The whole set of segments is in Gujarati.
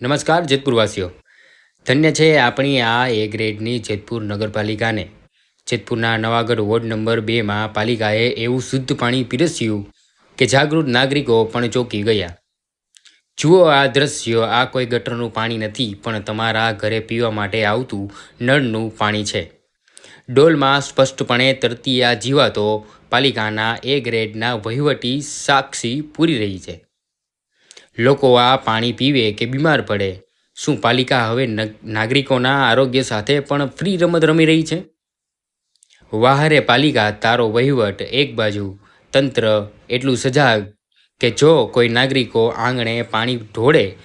નમસ્કાર જેતપુરવાસીઓ, ધન્ય છે આપણી આ એ ગ્રેડની જેતપુર નગરપાલિકાને. જેતપુરના નવાગઢ વોર્ડ નંબર 2માં પાલિકાએ એવું શુદ્ધ પાણી પીરસ્યું કે જાગૃત નાગરિકો પણ ચોંકી ગયા. જુઓ આ દ્રશ્યો, આ કોઈ ગટરનું પાણી નથી, પણ તમારા ઘરે પીવા માટે આવતું નળનું પાણી છે. ડોલમાં સ્પષ્ટપણે તરતી આ જીવાતો પાલિકાના એ ગ્રેડના વહીવટી સાક્ષી પૂરી રહી છે. લોકો આ પાણી પીવે કે બીમાર પડે? શું પાલિકા હવે નાગરિકોના આરોગ્ય સાથે પણ ફ્રી રમત રમી રહી છે? વાહરે પાલિકા, તારો વહીવટ એક બાજુ, તંત્ર એટલું સજાગ કે જો કોઈ નાગરિકો આંગણે પાણી ઢોળે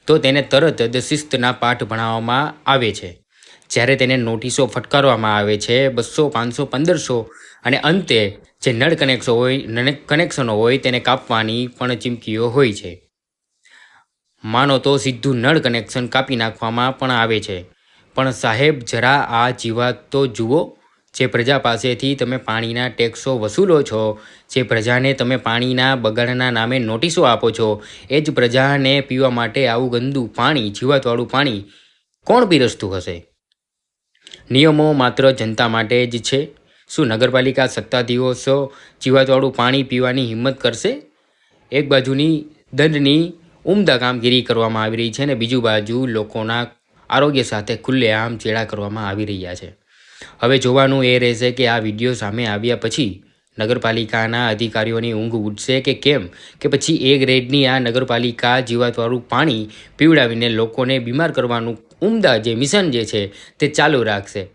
તો તેને તરત જ શિસ્તના પાઠ ભણાવવામાં આવે છે. જ્યારે તેને નોટિસો ફટકારવામાં આવે છે 200, 500, 1500, અને અંતે જે નળ કનેક્શનો હોય તેને કાપવાની પણ ચીમકીઓ હોય છે. માનો તો સીધું નળ કનેક્શન કાપી નાખવામાં પણ આવે છે. પણ સાહેબ, જરા આ જીવાત તો જુઓ. જે પ્રજા પાસેથી તમે પાણીના ટેક્સો વસૂલો છો, જે પ્રજાને તમે પાણીના બગાડના નામે નોટિસો આપો છો, એ જ પ્રજાને પીવા માટે આવું ગંદુ પાણી, જીવાતવાળું પાણી કોણ પીરસતું હશે? નિયમો માત્ર જનતા માટે જ છે. શું નગરપાલિકા સત્તાધીશો જીવાતવાળું પાણી પીવાની હિંમત કરશે? એક બાજુની દંડની ઉમદા કામગીરી કરવામાં આવી રહી છે અને બીજી બાજુ લોકોના આરોગ્ય સાથે ખુલ્લેઆમ ચેડા કરવામાં આવી રહ્યા છે. હવે જોવાનું એ રહેશે કે આ વિડીયો સામે આવ્યા પછી નગરપાલિકાના અધિકારીઓની ઊંઘ ઉડશે કે કેમ, કે પછી એ ગ્રેડની આ નગરપાલિકા જીવાતવાળું પાણી પીવડાવીને લોકોને બીમાર કરવાનું ઉમદા જે મિશન જે છે તે ચાલુ રાખશે.